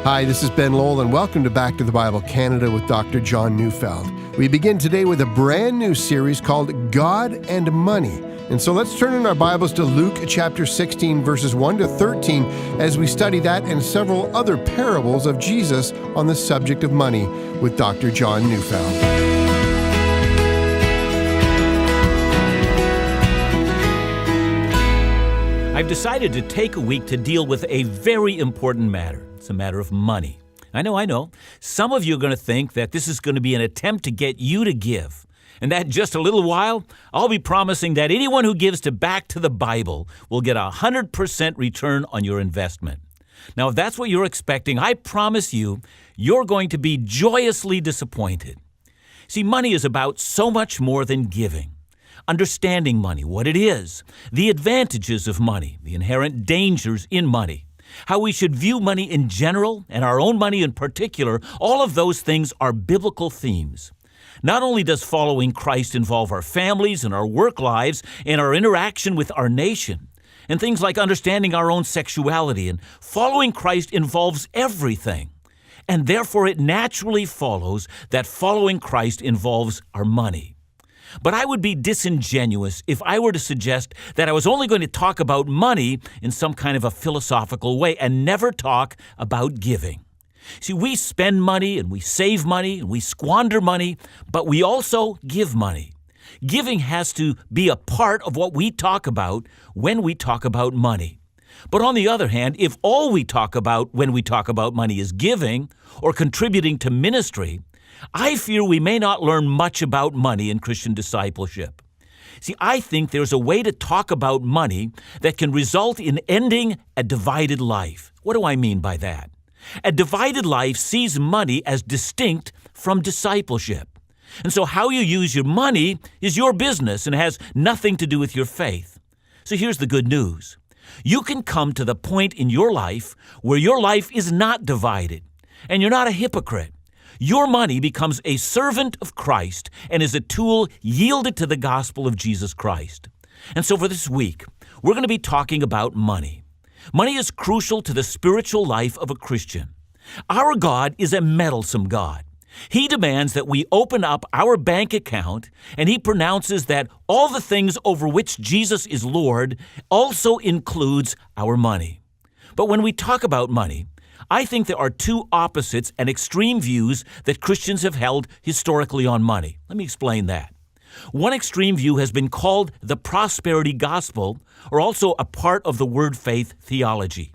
Hi, this is Ben Lowell, and welcome to Back to the Bible Canada with Dr. John Neufeld. We begin today with a brand new series called God and Money. And so let's turn in our Bibles to Luke chapter 16, verses 1 to 13, as we study that and several other parables of Jesus on the subject of money with Dr. John Neufeld. I've decided to take a week to deal with a very important matter. It's a matter of money. I know. Some of you are going to think that this is going to be an attempt to get you to give. And that in just a little while, I'll be promising that anyone who gives to Back to the Bible will get a 100% return on your investment. Now, if that's what you're expecting, I promise you, you're going to be joyously disappointed. See, money is about so much more than giving. Understanding money, what it is, the advantages of money, the inherent dangers in money, how we should view money in general and our own money in particular, all of those things are biblical themes. Not only does following Christ involve our families and our work lives and our interaction with our nation, and things like understanding our own sexuality, and following Christ involves everything. And therefore it naturally follows that following Christ involves our money. But I would be disingenuous if I were to suggest that I was only going to talk about money in some kind of a philosophical way and never talk about giving. See, we spend money and we save money and we squander money, but we also give money. Giving has to be a part of what we talk about when we talk about money. But on the other hand, if all we talk about when we talk about money is giving or contributing to ministry, I fear we may not learn much about money in Christian discipleship. See, I think there's a way to talk about money that can result in ending a divided life. What do I mean by that? A divided life sees money as distinct from discipleship. And so how you use your money is your business and has nothing to do with your faith. So here's the good news. You can come to the point in your life where your life is not divided and you're not a hypocrite. Your money becomes a servant of Christ and is a tool yielded to the gospel of Jesus Christ. And so for this week, we're going to be talking about money. Money is crucial to the spiritual life of a Christian. Our God is a meddlesome God. He demands that we open up our bank account, and he pronounces that all the things over which Jesus is Lord also includes our money. But when we talk about money, I think there are two opposites and extreme views that Christians have held historically on money. Let me explain that. One extreme view has been called the prosperity gospel, or also a part of the word faith theology.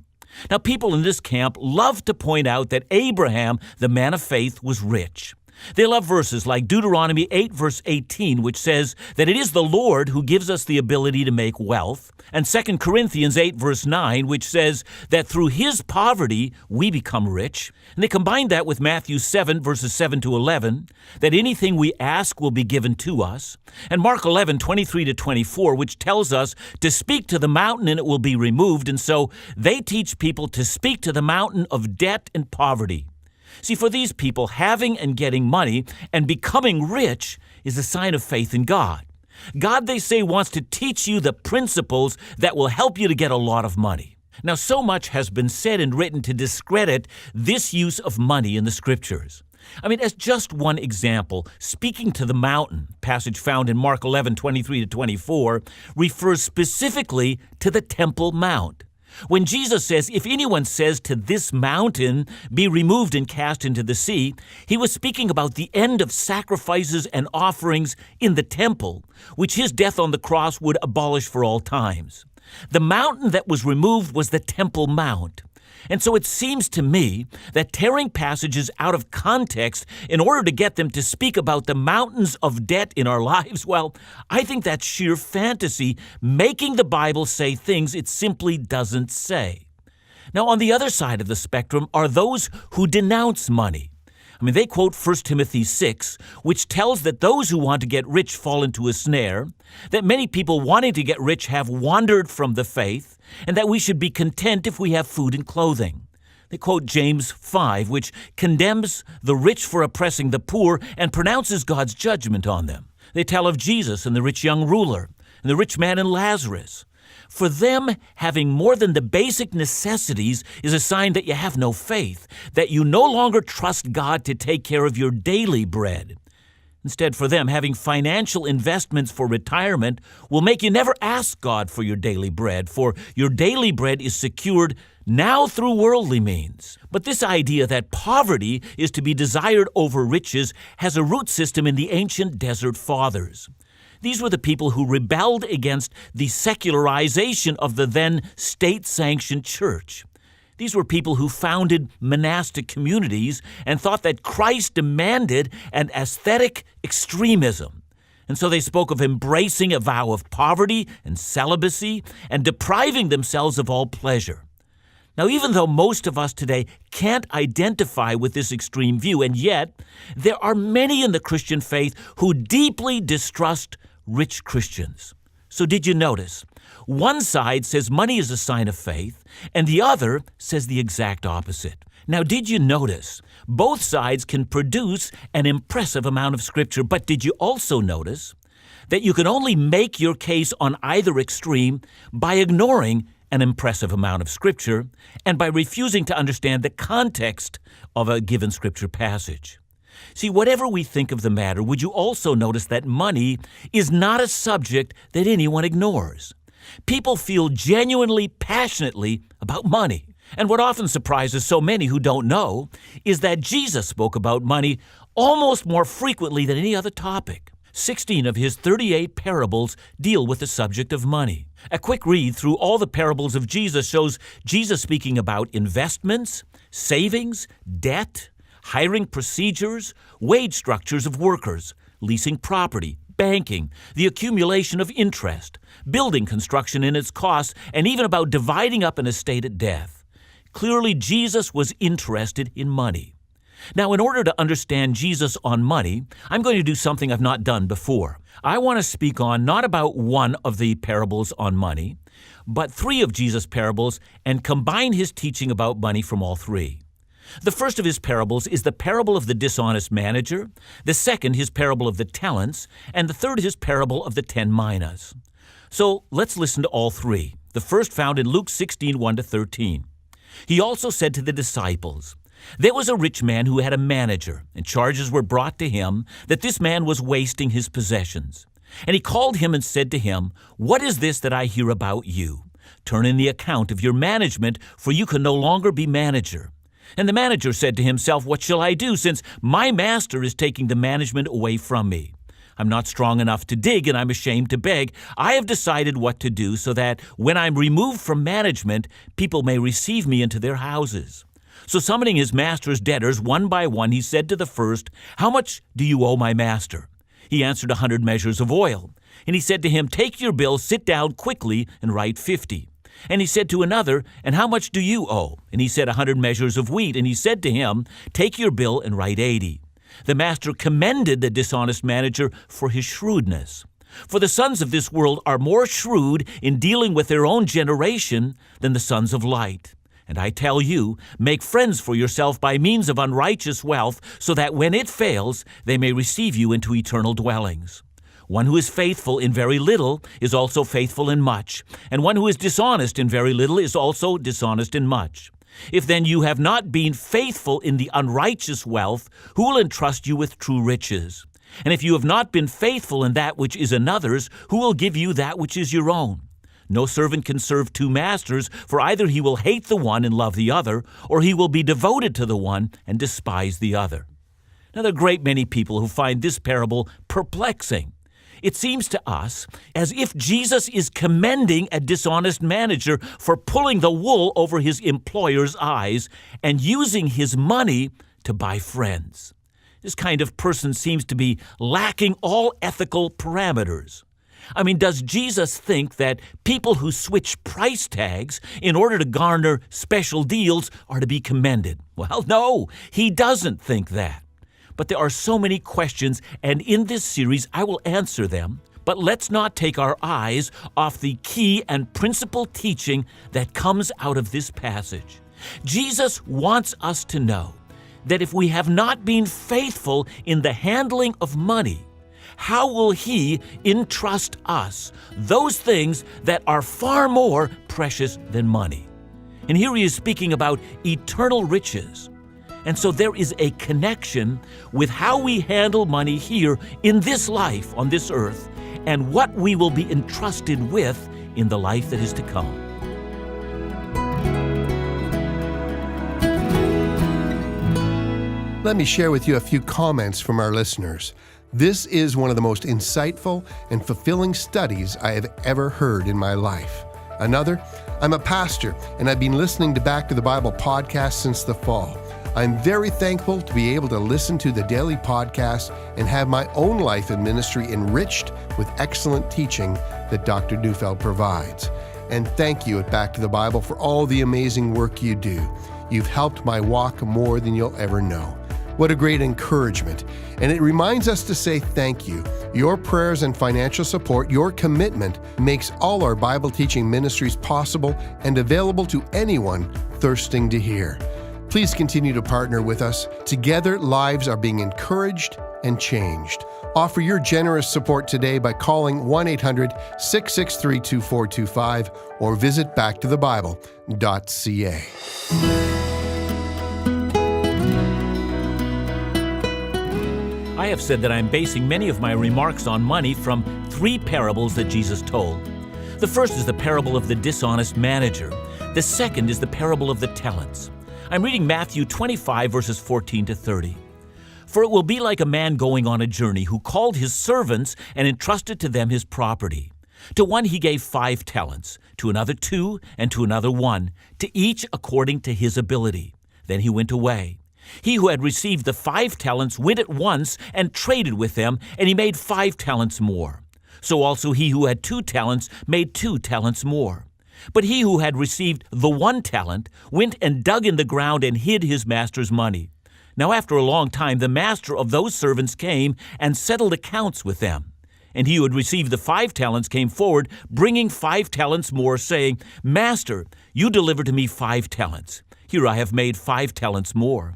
Now, people in this camp love to point out that Abraham, the man of faith, was rich. They love verses like Deuteronomy 8, verse 18, which says that it is the Lord who gives us the ability to make wealth, and 2 Corinthians 8, verse 9, which says that through his poverty we become rich. And they combine that with Matthew 7, verses 7 to 11, that anything we ask will be given to us, and Mark 11, 23 to 24, which tells us to speak to the mountain and it will be removed. And so they teach people to speak to the mountain of debt and poverty. See, for these people, having and getting money and becoming rich is a sign of faith in God. God, they say, wants to teach you the principles that will help you to get a lot of money. Now, so much has been said and written to discredit this use of money in the Scriptures. As just one example, speaking to the mountain, passage found in Mark 11, 23 to 24, refers specifically to the Temple Mount. When Jesus says, if anyone says to this mountain, be removed and cast into the sea, he was speaking about the end of sacrifices and offerings in the temple, which his death on the cross would abolish for all times. The mountain that was removed was the Temple Mount. And so it seems to me that tearing passages out of context in order to get them to speak about the mountains of debt in our lives, well, I think that's sheer fantasy, making the Bible say things it simply doesn't say. Now, on the other side of the spectrum are those who denounce money. They quote 1 Timothy 6, which tells that those who want to get rich fall into a snare, that many people wanting to get rich have wandered from the faith, and that we should be content if we have food and clothing. They quote James 5, which condemns the rich for oppressing the poor and pronounces God's judgment on them. They tell of Jesus and the rich young ruler, and the rich man and Lazarus. For them, having more than the basic necessities is a sign that you have no faith, that you no longer trust God to take care of your daily bread. Instead, for them, having financial investments for retirement will make you never ask God for your daily bread, for your daily bread is secured now through worldly means. But this idea that poverty is to be desired over riches has a root system in the ancient desert fathers. These were the people who rebelled against the secularization of the then state-sanctioned church. These were people who founded monastic communities and thought that Christ demanded an aesthetic extremism. And so they spoke of embracing a vow of poverty and celibacy and depriving themselves of all pleasure. Now, even though most of us today can't identify with this extreme view, and yet there are many in the Christian faith who deeply distrust rich Christians. So did you notice? One side says money is a sign of faith, and the other says the exact opposite. Now, did you notice? Both sides can produce an impressive amount of Scripture, but did you also notice that you can only make your case on either extreme by ignoring an impressive amount of Scripture and by refusing to understand the context of a given Scripture passage? See, whatever we think of the matter, would you also notice that money is not a subject that anyone ignores? People feel genuinely, passionately about money. And what often surprises so many who don't know is that Jesus spoke about money almost more frequently than any other topic. 16 of his 38 parables deal with the subject of money. A quick read through all the parables of Jesus shows Jesus speaking about investments, savings, debt, hiring procedures, wage structures of workers, leasing property, banking, the accumulation of interest, building construction and its costs, and even about dividing up an estate at death. Clearly, Jesus was interested in money. Now, in order to understand Jesus on money, I'm going to do something I've not done before. I want to speak on not about one of the parables on money, but 3 of Jesus' parables and combine his teaching about money from all 3. The first of his parables is the parable of the dishonest manager, the second his parable of the talents, and the third his parable of the 10 minas. So let's listen to all 3. The first found in Luke 16, 1-13. He also said to the disciples, "There was a rich man who had a manager, and charges were brought to him that this man was wasting his possessions. And he called him and said to him, 'What is this that I hear about you? Turn in the account of your management, for you can no longer be manager.' And the manager said to himself, 'What shall I do, since my master is taking the management away from me? I'm not strong enough to dig, and I'm ashamed to beg. I have decided what to do so that when I'm removed from management, people may receive me into their houses.' So summoning his master's debtors one by one, he said to the first, 'How much do you owe my master?' He answered, 100 measures of oil. And he said to him, 'Take your bill, sit down quickly, and write 50. And he said to another, 'And how much do you owe?' And he said, 100 measures of wheat. And he said to him, 'Take your bill and write 80. The master commended the dishonest manager for his shrewdness. For the sons of this world are more shrewd in dealing with their own generation than the sons of light. And I tell you, make friends for yourself by means of unrighteous wealth, so that when it fails, they may receive you into eternal dwellings. One who is faithful in very little is also faithful in much, and one who is dishonest in very little is also dishonest in much. If then you have not been faithful in the unrighteous wealth, who will entrust you with true riches? And if you have not been faithful in that which is another's, who will give you that which is your own? No servant can serve 2 masters, for either he will hate the one and love the other, or he will be devoted to the one and despise the other." Now, there are a great many people who find this parable perplexing. It seems to us as if Jesus is commending a dishonest manager for pulling the wool over his employer's eyes and using his money to buy friends. This kind of person seems to be lacking all ethical parameters. I mean, does Jesus think that people who switch price tags in order to garner special deals are to be commended? Well, no, he doesn't think that. But there are so many questions, and in this series I will answer them. But let's not take our eyes off the key and principal teaching that comes out of this passage. Jesus wants us to know that if we have not been faithful in the handling of money, how will He entrust us those things that are far more precious than money? And here he is speaking about eternal riches. And so there is a connection with how we handle money here in this life on this earth and what we will be entrusted with in the life that is to come. Let me share with you a few comments from our listeners. This is one of the most insightful and fulfilling studies I have ever heard in my life. Another, I'm a pastor and I've been listening to Back to the Bible podcast since the fall. I'm very thankful to be able to listen to the daily podcast and have my own life and ministry enriched with excellent teaching that Dr. Neufeld provides. And thank you at Back to the Bible for all the amazing work you do. You've helped my walk more than you'll ever know. What a great encouragement. And it reminds us to say thank you. Your prayers and financial support, your commitment makes all our Bible teaching ministries possible and available to anyone thirsting to hear. Please continue to partner with us. Together, lives are being encouraged and changed. Offer your generous support today by calling 1-800-663-2425 or visit backtothebible.ca. I have said that I'm basing many of my remarks on money from 3 parables that Jesus told. The first is the parable of the dishonest manager. The second is the parable of the talents. I'm reading Matthew 25, verses 14 to 30. For it will be like a man going on a journey who called his servants and entrusted to them his property. To one he gave 5 talents, to another 2, and to another 1, to each according to his ability. Then he went away. He who had received the 5 talents went at once and traded with them, and he made 5 talents more. So also he who had 2 talents made 2 talents more. But he who had received the 1 talent went and dug in the ground and hid his master's money. Now after a long time the master of those servants came and settled accounts with them. And he who had received the 5 talents came forward, bringing 5 talents more, saying, Master, you delivered to me 5 talents. Here I have made 5 talents more.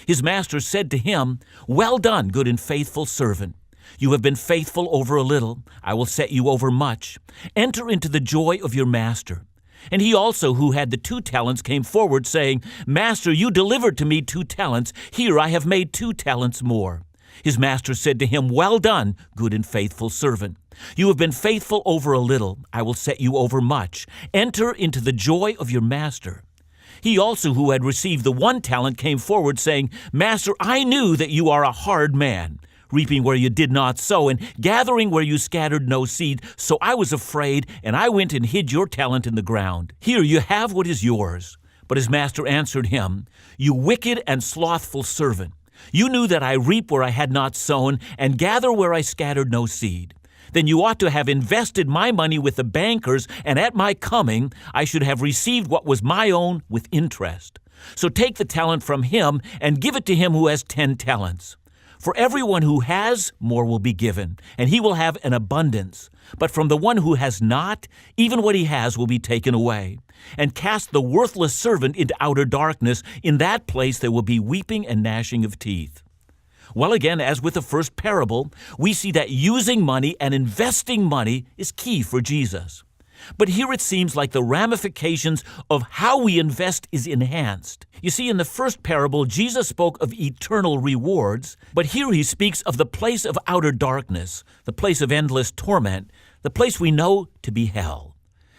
His master said to him, Well done, good and faithful servant. You have been faithful over a little. I will set you over much. Enter into the joy of your master. And he also who had the 2 talents came forward, saying, Master, you delivered to me 2 talents. Here I have made 2 talents more. His master said to him, Well done, good and faithful servant. You have been faithful over a little. I will set you over much. Enter into the joy of your master. He also who had received the 1 talent came forward, saying, Master, I knew that you are a hard man, reaping where you did not sow, and gathering where you scattered no seed. So I was afraid, and I went and hid your talent in the ground. Here you have what is yours. But his master answered him, You wicked and slothful servant, you knew that I reap where I had not sown, and gather where I scattered no seed. Then you ought to have invested my money with the bankers, and at my coming I should have received what was my own with interest. So take the talent from him and give it to him who has 10 talents. For everyone who has, more will be given, and he will have an abundance. But from the one who has not, even what he has will be taken away. And cast the worthless servant into outer darkness. In that place there will be weeping and gnashing of teeth. Well, again, as with the first parable, we see that using money and investing money is key for Jesus. But here it seems like the ramifications of how we invest is enhanced. You see, in the first parable, Jesus spoke of eternal rewards, but here he speaks of the place of outer darkness, the place of endless torment, the place we know to be hell.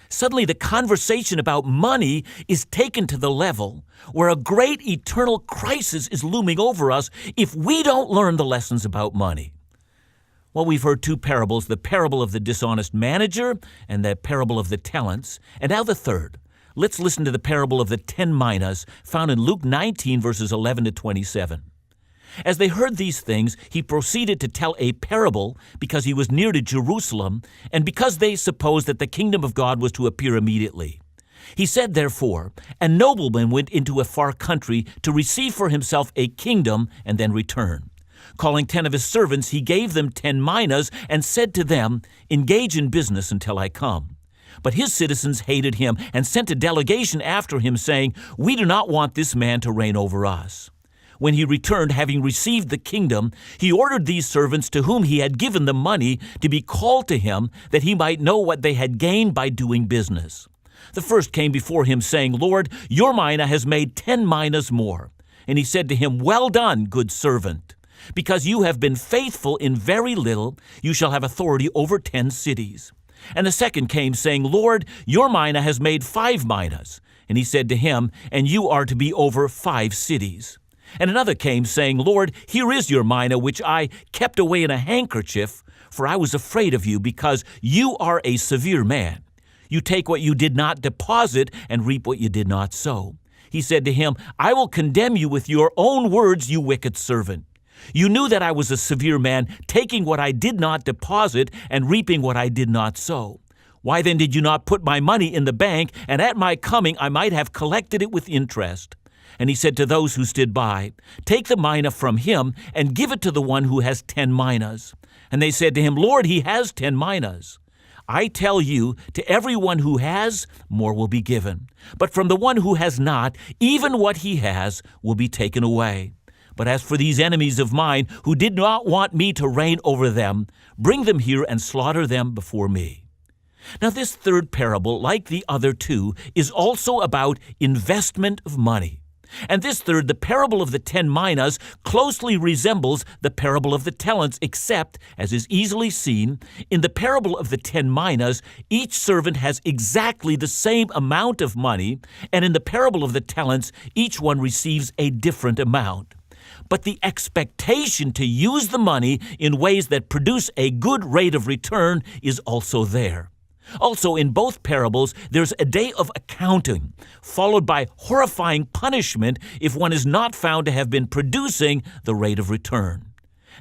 Suddenly the conversation about money is taken to the level where a great eternal crisis is looming over us if we don't learn the lessons about money. Well, we've heard 2 parables, the parable of the dishonest manager and the parable of the talents, and now the third. Let's listen to the parable of the 10 minas found in Luke 19, verses 11 to 27. As they heard these things, he proceeded to tell a parable because he was near to Jerusalem and because they supposed that the kingdom of God was to appear immediately. He said, therefore, a nobleman went into a far country to receive for himself a kingdom and then return. Calling 10 of his servants, he gave them 10 minas and said to them, Engage in business until I come. But his citizens hated him and sent a delegation after him, saying, We do not want this man to reign over us. when he returned, having received the kingdom, he ordered these servants to whom he had given the money to be called to him, that he might know what they had gained by doing business. The first came before him, saying, Lord, your mina has made 10 minas more. And he said to him, Well done, good servant. Because you have been faithful in very little, you shall have authority over 10 cities. And the second came, saying, Lord, your mina has made 5 minas. And he said to him, And you are to be over 5 cities. And another came, saying, Lord, here is your mina, which I kept away in a handkerchief, for I was afraid of you, because you are a severe man. You take what you did not deposit and reap what you did not sow. He said to him, I will condemn you with your own words, you wicked servant. You knew that I was a severe man, taking what I did not deposit and reaping what I did not sow. Why then did you not put my money in the bank, and at my coming I might have collected it with interest? And he said to those who stood by, Take the mina from him and give it to the one who has 10 minas. And they said to him, Lord, he has 10 minas. I tell you, to everyone who has, more will be given. But from the one who has not, even what he has will be taken away. But as for these enemies of mine, who did not want me to reign over them, bring them here and slaughter them before me. Now this third parable, like the other two, is also about investment of money. And this third, the parable of the 10 minas, closely resembles the parable of the talents, except, as is easily seen, in the parable of the 10 minas, each servant has exactly the same amount of money, and in the parable of the talents, each one receives a different amount. But the expectation to use the money in ways that produce a good rate of return is also there. Also, in both parables, there's a day of accounting, followed by horrifying punishment if one is not found to have been producing the rate of return.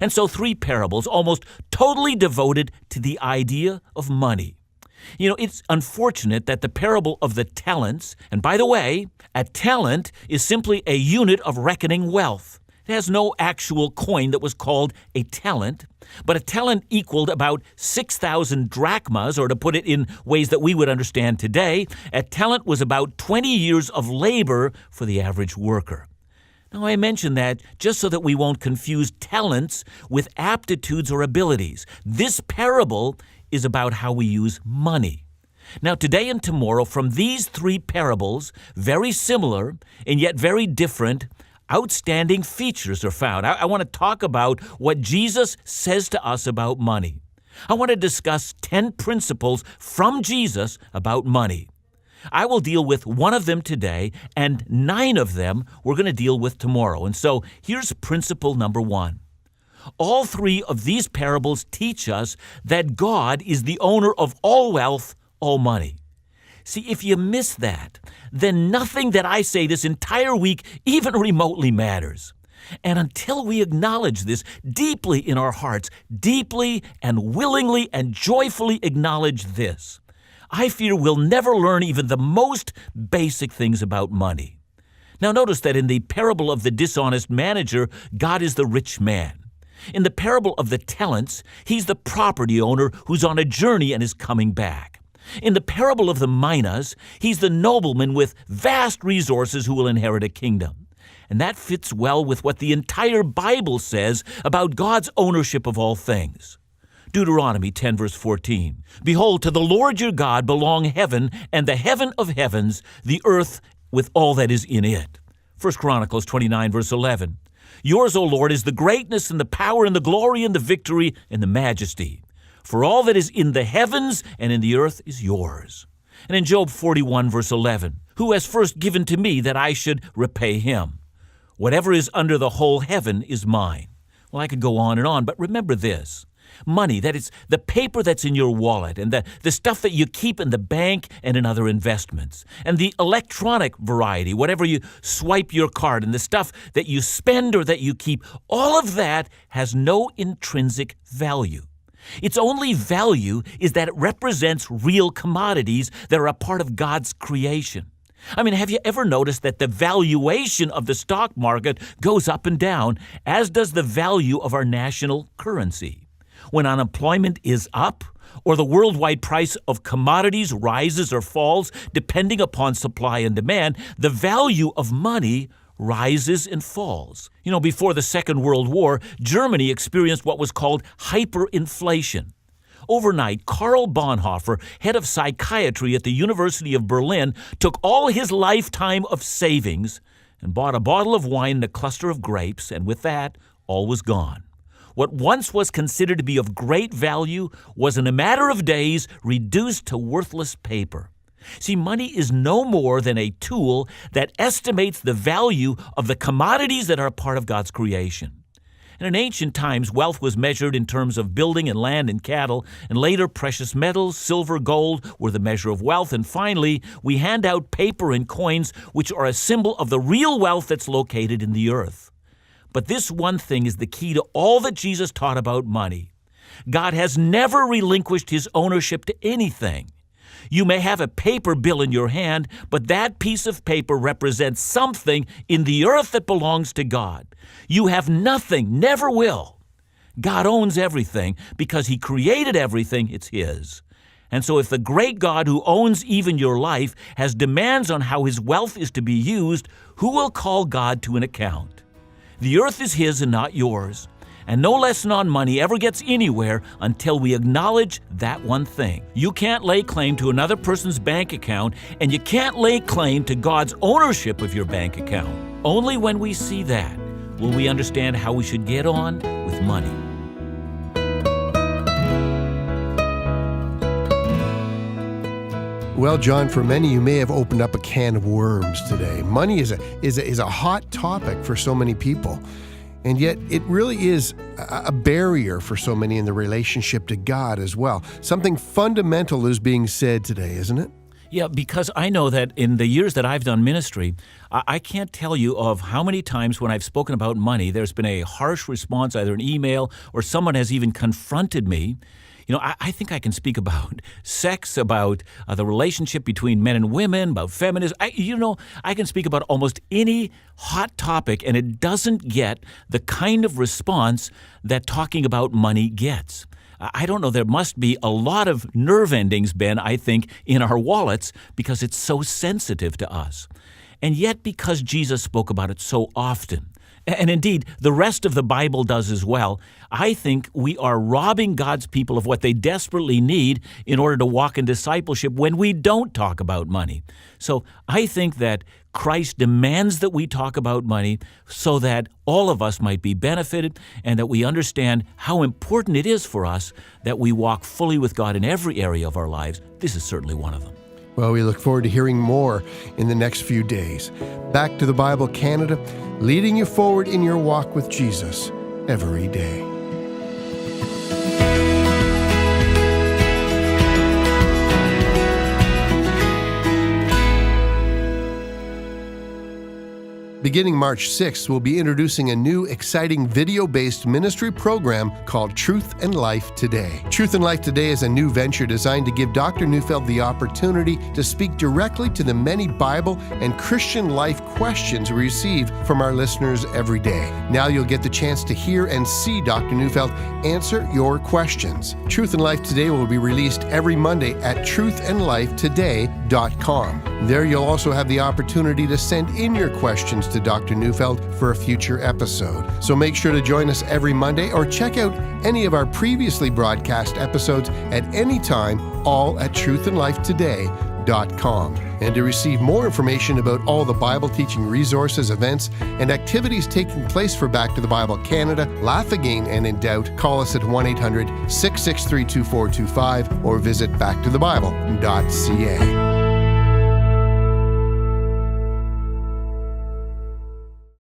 And so 3 parables, almost totally devoted to the idea of money. It's unfortunate that the parable of the talents, and by the way, a talent is simply a unit of reckoning wealth. It has no actual coin that was called a talent, but a talent equaled about 6,000 drachmas, or to put it in ways that we would understand today, a talent was about 20 years of labor for the average worker. Now, I mention that just so that we won't confuse talents with aptitudes or abilities. This parable is about how we use money. Now, today and tomorrow, from these 3 parables, very similar and yet very different, outstanding features are found. I want to talk about what Jesus says to us about money. I want to discuss 10 principles from Jesus about money. I will deal with one of them today, and 9 of them we're going to deal with tomorrow. And so here's principle number 1. All 3 of these parables teach us that God is the owner of all wealth, all money. See, if you miss that, then nothing that I say this entire week even remotely matters. And until we acknowledge this deeply in our hearts, deeply and willingly and joyfully acknowledge this, I fear we'll never learn even the most basic things about money. Now notice that in the parable of the dishonest manager, God is the rich man. In the parable of the talents, he's the property owner who's on a journey and is coming back. In the parable of the minas, he's the nobleman with vast resources who will inherit a kingdom. And that fits well with what the entire Bible says about God's ownership of all things. Deuteronomy 10 verse 14, Behold, to the Lord your God belong heaven and the heaven of heavens, the earth with all that is in it. 1 Chronicles 29 verse 11, Yours, O Lord, is the greatness and the power and the glory and the victory and the majesty. For all that is in the heavens and in the earth is yours. And in Job 41 verse 11, Who has first given to me that I should repay him? Whatever is under the whole heaven is mine. Well, I could go on and on, but remember this. Money, that is the paper that's in your wallet and the stuff that you keep in the bank and in other investments. And the electronic variety, whatever you swipe your card, and the stuff that you spend or that you keep, all of that has no intrinsic value. Its only value is that it represents real commodities that are a part of God's creation. I mean, have you ever noticed that the valuation of the stock market goes up and down, as does the value of our national currency? When unemployment is up, or the worldwide price of commodities rises or falls depending upon supply and demand, the value of money rises and falls. Before the Second World War, Germany experienced what was called hyperinflation. Overnight, Karl Bonhoeffer, head of psychiatry at the University of Berlin, took all his lifetime of savings and bought a bottle of wine and a cluster of grapes, and with that, all was gone. What once was considered to be of great value was in a matter of days reduced to worthless paper. See, money is no more than a tool that estimates the value of the commodities that are part of God's creation. And in ancient times, wealth was measured in terms of building and land and cattle, and later precious metals, silver, gold were the measure of wealth, and finally, we hand out paper and coins, which are a symbol of the real wealth that's located in the earth. But this one thing is the key to all that Jesus taught about money. God has never relinquished his ownership to anything. You may have a paper bill in your hand, but that piece of paper represents something in the earth that belongs to God. You have nothing, never will. God owns everything because he created everything, it's his. And so if the great God who owns even your life has demands on how his wealth is to be used, who will call God to an account? The earth is his and not yours. And no lesson on money ever gets anywhere until we acknowledge that one thing. You can't lay claim to another person's bank account, and you can't lay claim to God's ownership of your bank account. Only when we see that will we understand how we should get on with money. Well, John, for many, you may have opened up a can of worms today. Money is a hot topic for so many people. And yet it really is a barrier for so many in the relationship to God as well. Something fundamental is being said today, isn't it? Yeah, because I know that in the years that I've done ministry, I can't tell you of how many times when I've spoken about money, there's been a harsh response, either an email or someone has even confronted me. I think I can speak about sex, about the relationship between men and women, about feminism. I can speak about almost any hot topic, and it doesn't get the kind of response that talking about money gets. I don't know, there must be a lot of nerve endings, Ben, I think, in our wallets because it's so sensitive to us. And yet, because Jesus spoke about it so often, and indeed, the rest of the Bible does as well, I think we are robbing God's people of what they desperately need in order to walk in discipleship when we don't talk about money. So I think that Christ demands that we talk about money so that all of us might be benefited and that we understand how important it is for us that we walk fully with God in every area of our lives. This is certainly one of them. Well, we look forward to hearing more in the next few days. Back to the Bible Canada, leading you forward in your walk with Jesus every day. Beginning March 6th, we'll be introducing a new, exciting video-based ministry program called Truth and Life Today. Truth and Life Today is a new venture designed to give Dr. Neufeld the opportunity to speak directly to the many Bible and Christian life questions we receive from our listeners every day. Now you'll get the chance to hear and see Dr. Neufeld answer your questions. Truth and Life Today will be released every Monday at truthandlifetoday.com. There you'll also have the opportunity to send in your questions to Dr. Neufeld for a future episode. So make sure to join us every Monday or check out any of our previously broadcast episodes at any time, all at truthandlifetoday.com. And to receive more information about all the Bible teaching resources, events, and activities taking place for Back to the Bible Canada, laugh again and in doubt, call us at 1-800-663-2425 or visit backtothebible.ca.